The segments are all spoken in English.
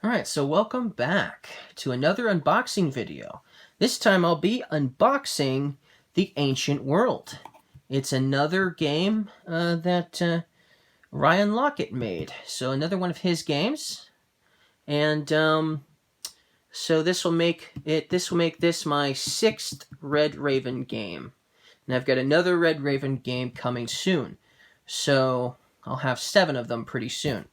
Alright, so welcome back to another unboxing video. This time I'll be unboxing The Ancient World. It's another game that Ryan Lockett made. So another one of his games. And so this will make this my 6th Red Raven game. And I've got another Red Raven game coming soon. So I'll have 7 of them pretty soon.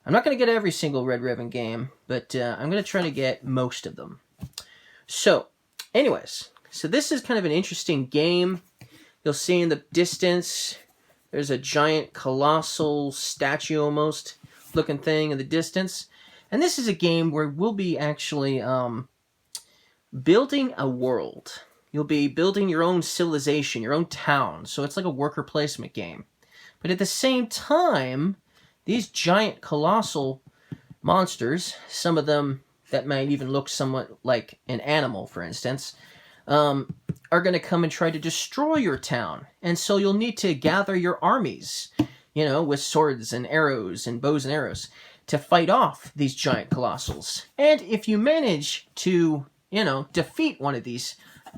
I'm not going to get every single Red Raven game, but I'm going to try to get most of them. So, anyways, this is kind of an interesting game. You'll see in the distance, there's a giant colossal statue almost looking thing in the distance. And this is a game where we'll be actually building a world. You'll be building your own civilization, your own town. So it's like a worker placement game. But at the same time, these giant colossal monsters, some of them that might even look somewhat like an animal, for instance, are going to come and try to destroy your town. And so you'll need to gather your armies, with swords and arrows and bows and arrows to fight off these giant colossals. And if you manage to, defeat one of these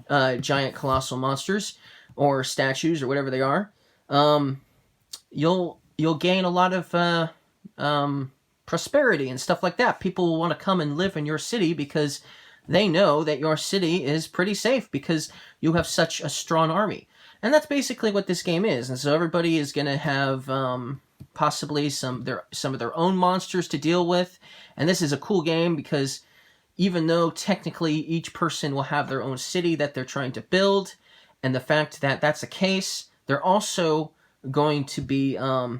giant colossal monsters or statues or whatever they are, you'll gain a lot of prosperity and stuff like that. People will want to come and live in your city because they know that your city is pretty safe because you have such a strong army. And that's basically what this game is. And so everybody is going to have possibly some of their own monsters to deal with. And this is a cool game because even though technically each person will have their own city that they're trying to build, and the fact that that's the case, they're also going to be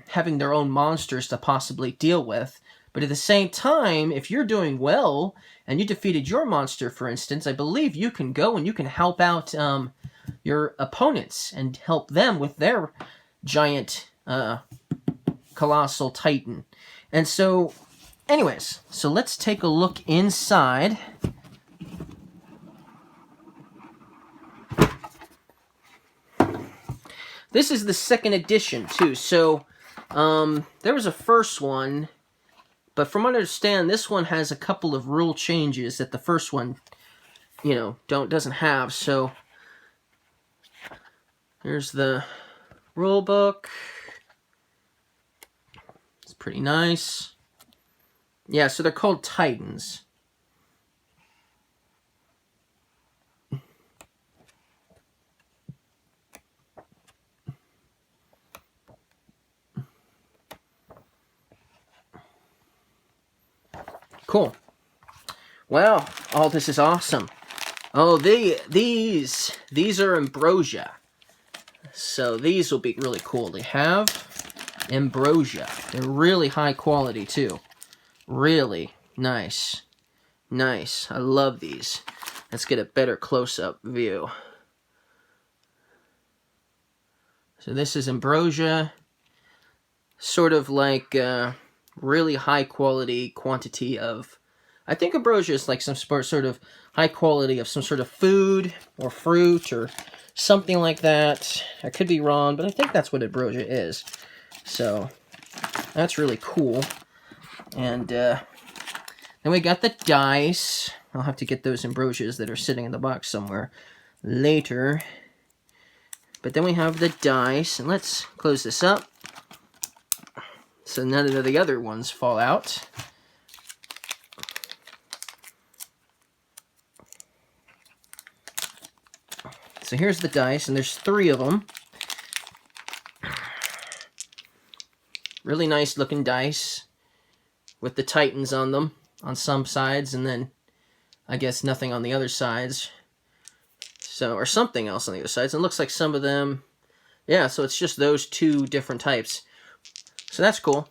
having their own monsters to possibly deal with. But at the same time, if you're doing well and you defeated your monster, for instance, I believe you can go and you can help out your opponents and help them with their giant colossal titan. And so, anyways, so let's take a look inside. This is the 2nd edition, too. So, there was a first one, but from what I understand, this one has a couple of rule changes that the first one, doesn't have. So, here's the rule book. It's pretty nice. Yeah, so they're called Titans. Cool. Wow. Oh, this is awesome. Oh, these are ambrosia. So these will be really cool. They have ambrosia. They're really high quality too. Really nice. Nice. I love these. Let's get a better close-up view. So this is ambrosia. Sort of like really high quality quantity of, I think ambrosia is like some sort of high quality of some sort of food or fruit or something like that. I could be wrong, but I think that's what ambrosia is. So that's really cool. And then we got the dice. I'll have to get those ambrosias that are sitting in the box somewhere later. But then we have the dice, and let's close this up so none of the other ones fall out. So here's the dice, and there's 3 of them. Really nice looking dice with the Titans on them on some sides, and then I guess nothing on the other sides. So, or something else on the other sides. And it looks like some of them, yeah, so it's just those 2 different types. So that's cool.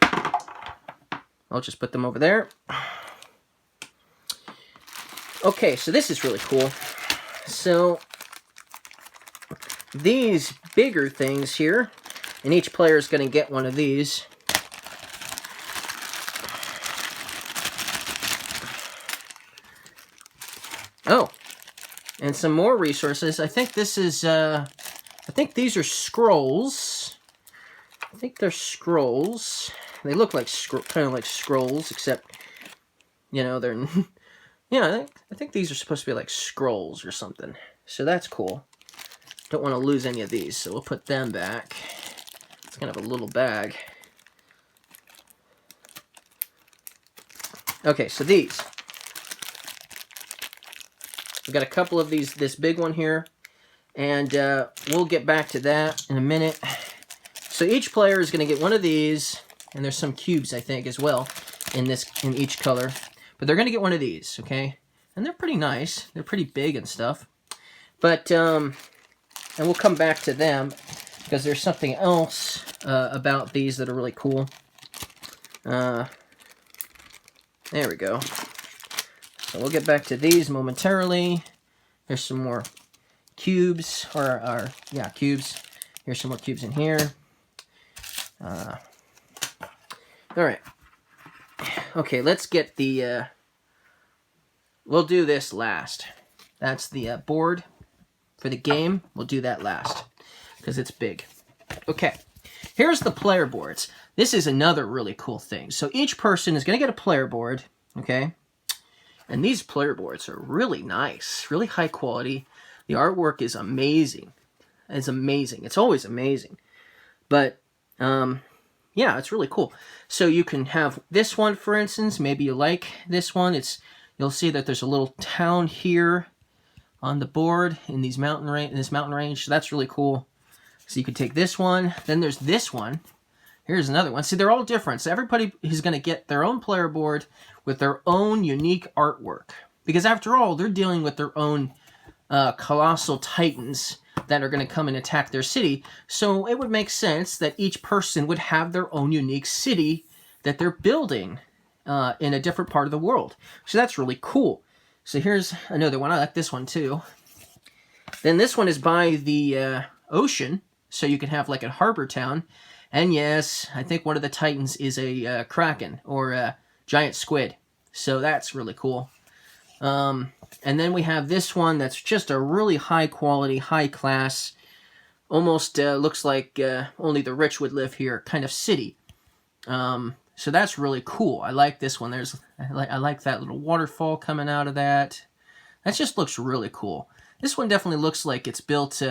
I'll just put them over there. Okay, so this is really cool. So, these bigger things here, and each player is going to get one of these. Oh, and some more resources. I think this is, I think these are scrolls. I think they're scrolls. They look like kind of like scrolls, except You know, they're yeah. I think these are supposed to be like scrolls or something. So that's cool. Don't want to lose any of these, so we'll put them back. It's kind of a little bag. Okay, so these. We've got a couple of these, this big one here, and we'll get back to that in a minute. So each player is going to get one of these, and there's some cubes, I think, as well in each color. But they're going to get one of these, okay? And they're pretty nice. They're pretty big and stuff. But, and we'll come back to them, because there's something else about these that are really cool. There we go. So we'll get back to these momentarily. There's some more cubes, yeah, cubes. Here's some more cubes in here. All right. Okay, let's get the, we'll do this last. That's the board for the game. We'll do that last, because it's big. Okay, here's the player boards. This is another really cool thing. So each person is going to get a player board, okay? And these player boards are really nice, really high quality. The artwork is amazing. It's amazing. It's always amazing. But, yeah, it's really cool. So you can have this one, for instance. Maybe you like this one. You'll see that there's a little town here on the board in this mountain range. So that's really cool. So you could take this one. Then there's this one. Here's another one. See, they're all different. So everybody is going to get their own player board with their own unique artwork. Because after all, they're dealing with their own colossal titans that are going to come and attack their city. So it would make sense that each person would have their own unique city that they're building in a different part of the world. So that's really cool. So here's another one. I like this one too. Then this one is by the ocean. So you can have like a harbor town. And yes, I think one of the titans is a kraken or a giant squid. So that's really cool. And then we have this one that's just a really high quality, high class, almost looks like only the rich would live here kind of city. So that's really cool. I like this one. I like that little waterfall coming out of that. That just looks really cool. This one definitely looks like it's built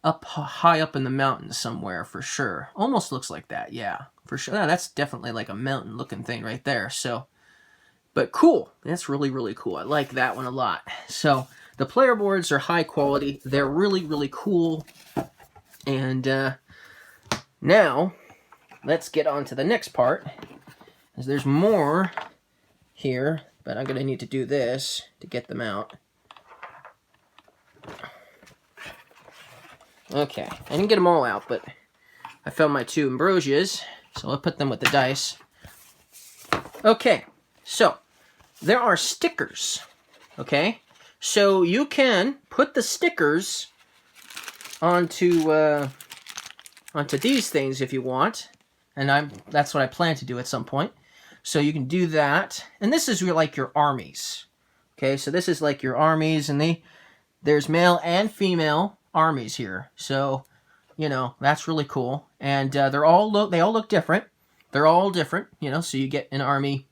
up high up in the mountains somewhere for sure. Almost looks like that, yeah, for sure. Yeah, that's definitely like a mountain looking thing right there. So, but cool. That's really, really cool. I like that one a lot. So the player boards are high quality. They're really, really cool. And now let's get on to the next part. As there's more here, but I'm gonna need to do this to get them out. Okay, I didn't get them all out, but I found my two ambrosias, so I'll put them with the dice. Okay, so there are stickers, okay? So you can put the stickers onto these things if you want, and that's what I plan to do at some point. So you can do that, and this is like your armies, okay? So this is like your armies, and there's male and female armies here, so you know that's really cool. And they all look different. They're all different, you know. So you get an army,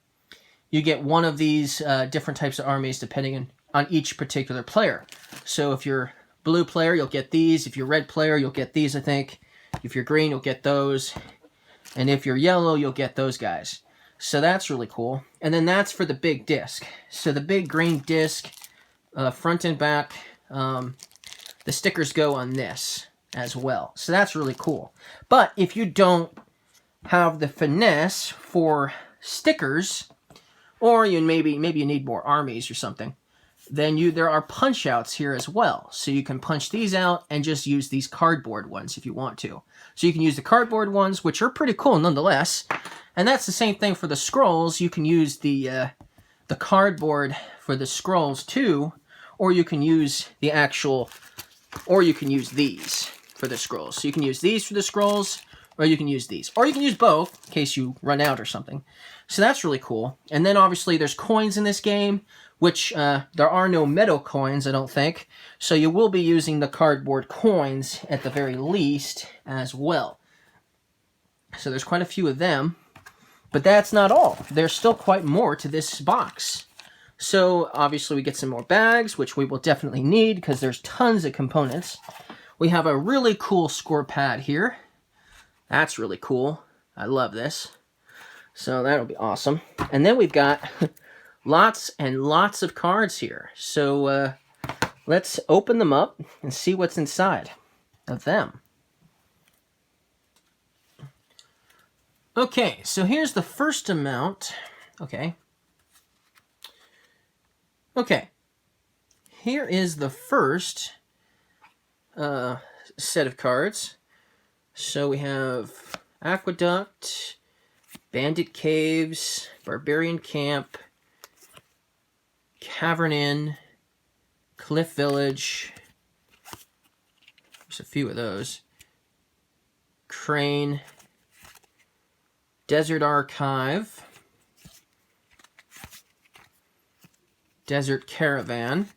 you get one of these different types of armies depending on each particular player. So if you're blue player, you'll get these. If you're red player, you'll get these, I think. If you're green, you'll get those, and if you're yellow, you'll get those guys. So that's really cool. And then that's for the big disc. So the big green disc, front and back. The stickers go on this as well. So that's really cool. But if you don't have the finesse for stickers, or maybe you need more armies or something, then there are punch outs here as well. So you can punch these out and just use these cardboard ones if you want to. So you can use the cardboard ones, which are pretty cool nonetheless. And that's the same thing for the scrolls. You can use the cardboard for the scrolls too, or you can use the actual... Or you can use these for the scrolls. So you can use these for the scrolls, or you can use these. Or you can use both, in case you run out or something. So that's really cool. And then obviously there's coins in this game, which there are no metal coins, I don't think. So you will be using the cardboard coins at the very least as well. So there's quite a few of them. But that's not all. There's still quite more to this box. So, obviously, we get some more bags, which we will definitely need because there's tons of components. We have a really cool score pad here. That's really cool. I love this. So, that'll be awesome. And then we've got lots and lots of cards here. So, let's open them up and see what's inside of them. Okay, so here's the first amount. Okay, here is the first set of cards. So we have Aqueduct, Bandit Caves, Barbarian Camp, Cavern Inn, Cliff Village. There's a few of those. Crane, Desert Archive, Desert Caravan,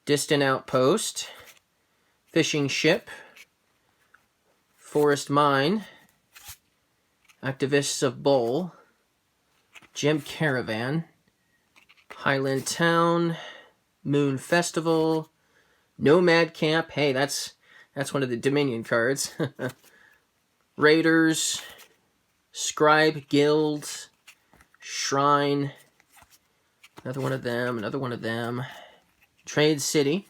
Distant Outpost, Fishing Ship, Forest Mine, Activists of Bowl, Gem Caravan, Highland Town, Moon Festival, Nomad Camp. Hey, that's one of the Dominion cards. Raiders, Scribe Guild, Shrine, another one of them, Trade City,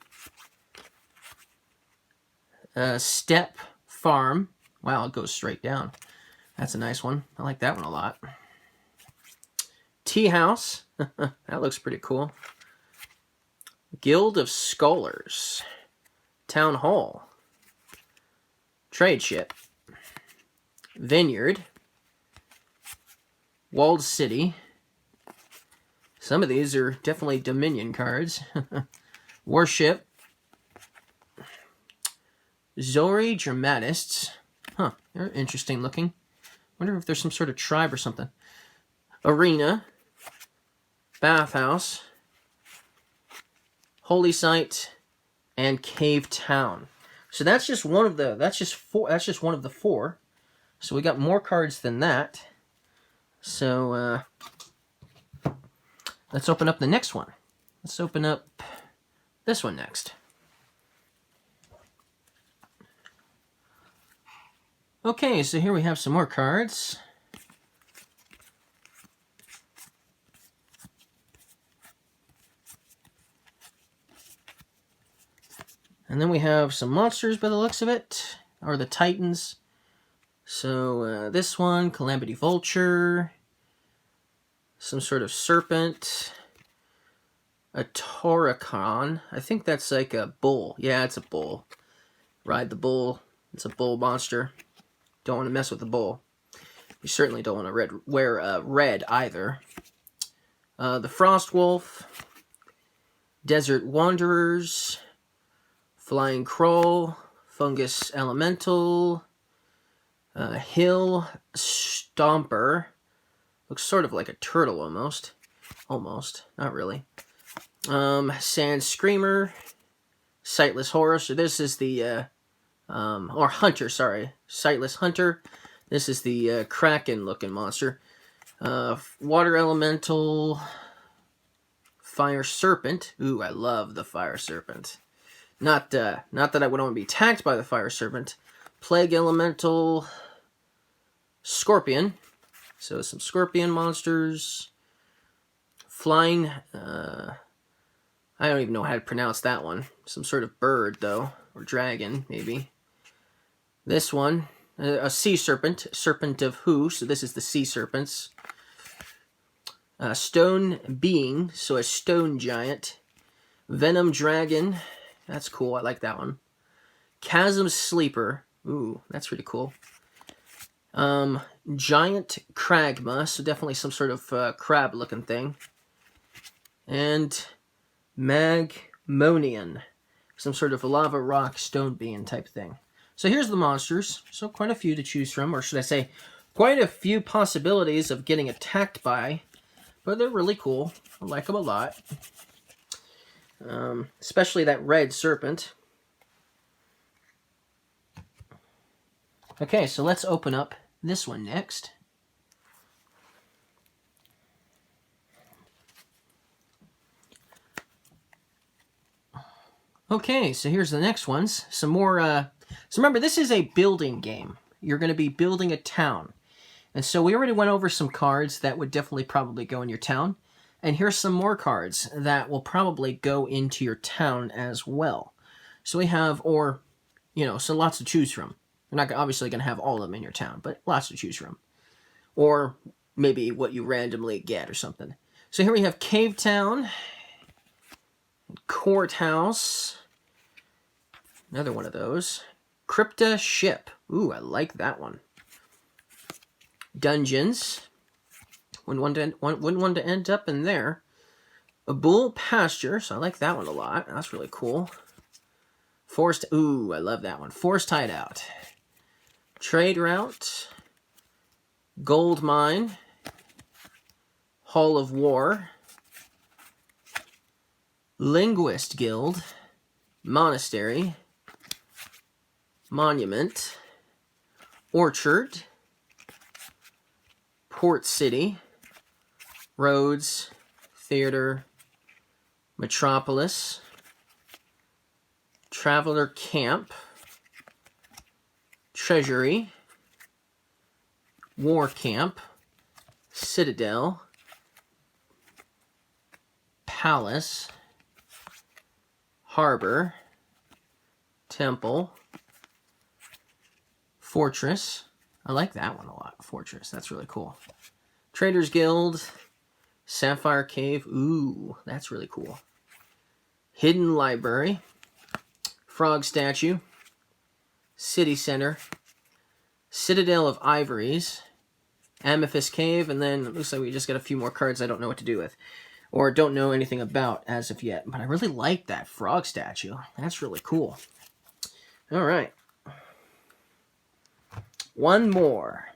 Step Farm. Wow, it goes straight down. That's a nice one. I like that one a lot. Tea House. That looks pretty cool. Guild of Scholars. Town Hall. Trade Ship. Vineyard. Walled City. Some of these are definitely Dominion cards. Warship. Zori Dramatists. Huh, they're interesting looking. Wonder if there's some sort of tribe or something. Arena. Bathhouse. Holy Site. And Cave Town. So that's just one of the one of the four. So we got more cards than that. So let's open up the next one. Let's open up this one next. Okay, so here we have some more cards. And then we have some monsters by the looks of it, or the Titans. So this one, Calamity Vulture, some sort of serpent, a Toracon. I think that's like a bull. Yeah, it's a bull. Ride the bull. It's a bull monster. Don't want to mess with the bull. You certainly don't want to wear red either. The Frost Wolf, Desert Wanderers, Flying Kroll, Fungus Elemental, Hill Stomper. Looks sort of like a turtle almost. Almost. Not really. Sand Screamer, Sightless Horror. So this is the... or Hunter, sorry. Sightless Hunter. This is the Kraken-looking monster. Water Elemental. Fire Serpent. Ooh, I love the Fire Serpent. Not that I would want to be attacked by the Fire Serpent. Plague Elemental. Scorpion. So some Scorpion monsters. Flying... I don't even know how to pronounce that one. Some sort of bird, though. Or dragon, maybe. This one, a sea serpent, Serpent of Who, so this is the sea serpents. Stone Being, so a stone giant. Venom Dragon, that's cool, I like that one. Chasm Sleeper, ooh, that's really cool. Giant Kragma, so definitely some sort of crab-looking thing. And Magmonian, some sort of lava rock stone being type thing. So here's the monsters. So quite a few to choose from, or should I say, quite a few possibilities of getting attacked by. But they're really cool. I like them a lot. Especially that red serpent. Okay, so let's open up this one next. Okay, so here's the next ones. Some more, so remember, this is a building game. You're going to be building a town. And so we already went over some cards that would definitely probably go in your town. And here's some more cards that will probably go into your town as well. So we have, so lots to choose from. You're not obviously going to have all of them in your town, but lots to choose from. Or maybe what you randomly get or something. So here we have Cave Town, Courthouse, another one of those. Crypta Ship. Ooh, I like that one. Dungeons. Wouldn't want to end up in there. A Bull Pasture. So I like that one a lot. That's really cool. Forced. Ooh, I love that one. Forced Hideout. Trade Route. Gold Mine. Hall of War. Linguist Guild. Monastery. Monument. Orchard. Port City. Roads. Theater. Metropolis. Traveler Camp. Treasury. War Camp. Citadel. Palace. Harbor. Temple. Fortress. I like that one a lot. Fortress. That's really cool. Traders Guild. Sapphire Cave. Ooh, that's really cool. Hidden Library. Frog Statue. City Center. Citadel of Ivories. Amethyst Cave. And then it looks like we just got a few more cards I don't know what to do with. Or don't know anything about as of yet. But I really like that frog statue. That's really cool. All right. One more.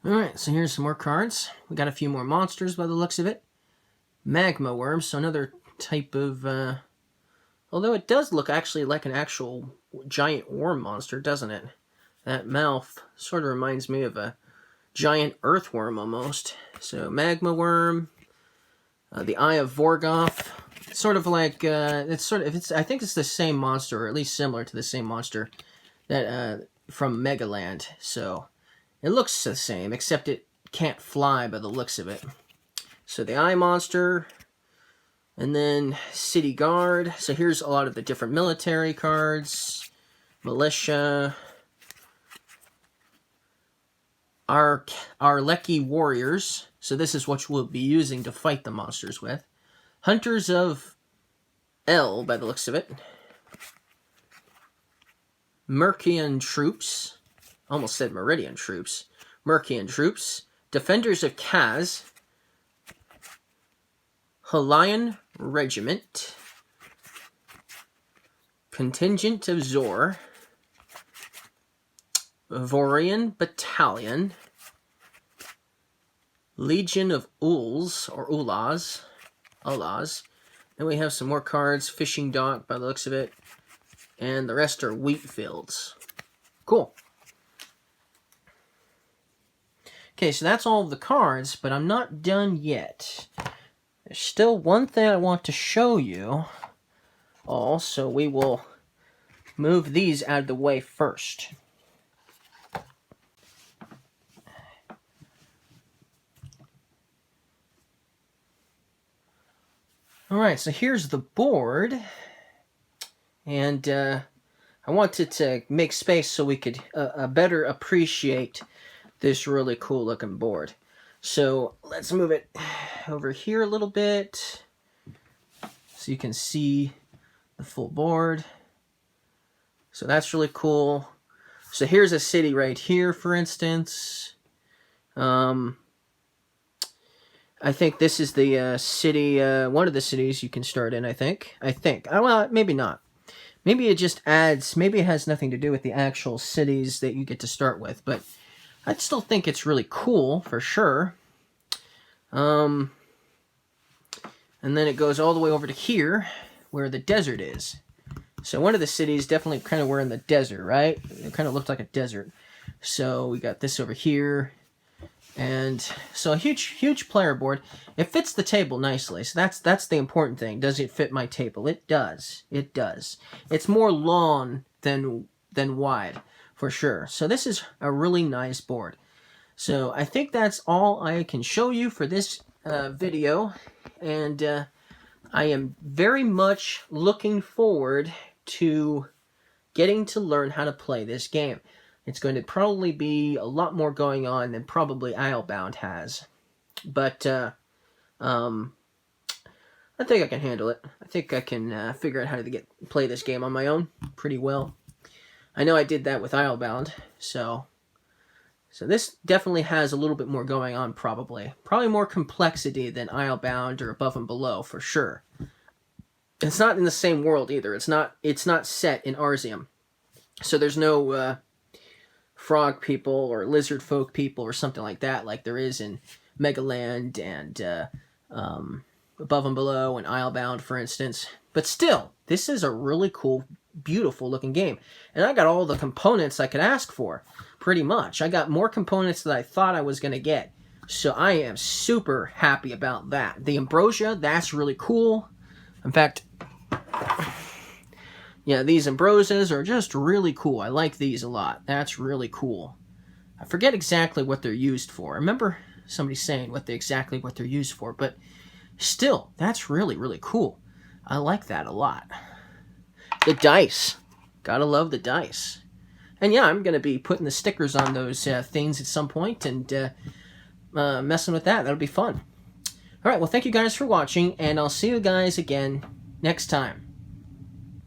Alright, so here's some more cards. We got a few more monsters by the looks of it. Magma Worm, so another type of... although it does look actually like an actual giant worm monster, doesn't it? That mouth sort of reminds me of a giant earthworm almost. So Magma Worm, the Eye of Vorgoth, sort of like I think it's the same monster, or at least similar to the same monster that from Megaland. So it looks the same, except it can't fly by the looks of it. So the Eye Monster, and then City Guard. So here's a lot of the different military cards, Militia. Arlecki Warriors. So this is what we'll be using to fight the monsters with. Hunters of El, by the looks of it. Mercian Troops. Almost said Meridian Troops. Mercian Troops. Defenders of Kaz. Halion Regiment. Contingent of Zor. Vorian Battalion. Legion of Uls, or Ulas. Then we have some more cards. Fishing Dock, by the looks of it. And the rest are wheat fields. Cool. Okay, so that's all of the cards, but I'm not done yet. There's still one thing I want to show you. So we will move these out of the way first. Alright, so here's the board, and I wanted to make space so we could better appreciate this really cool looking board. So let's move it over here a little bit so you can see the full board. So that's really cool. So here's a city right here, for instance. I think this is the city, one of the cities you can start in, I think. Well, maybe not. Maybe it just adds, maybe it has nothing to do with the actual cities that you get to start with, but I'd still think it's really cool, for sure. And then it goes all the way over to here, where the desert is. So one of the cities definitely kind of were in the desert, right? It kind of looked like a desert. So we got this over here. And so a huge player board. It fits the table nicely, so that's the important thing. Does it fit my table? It does. It does. It's more long than wide, for sure. So this is a really nice board. So I think that's all I can show you for this video, and I am very much looking forward to getting to learn how to play this game. It's going to probably be a lot more going on than probably Islebound has. But I think I can handle it. I think I can figure out how to play this game on my own pretty well. I know I did that with Islebound, so this definitely has a little bit more going on, probably. Probably more complexity than Islebound or Above and Below, for sure. It's not in the same world either. It's not set in Arzium. So there's no frog people or lizard folk people or something like that, like there is in Megaland and Above and Below and Islebound, for instance. But still, this is a really cool, beautiful looking game. And I got all the components I could ask for, pretty much. I got more components than I thought I was going to get. So I am super happy about that. The Ambrosia, that's really cool. In fact, yeah, these Ambrosias are just really cool. I like these a lot. That's really cool. I forget exactly what they're used for. I remember somebody saying exactly what they're used for, but still, that's really, really cool. I like that a lot. The dice. Gotta love the dice. And yeah, I'm going to be putting the stickers on those things at some point and messing with that. That'll be fun. Alright, well, thank you guys for watching, and I'll see you guys again next time.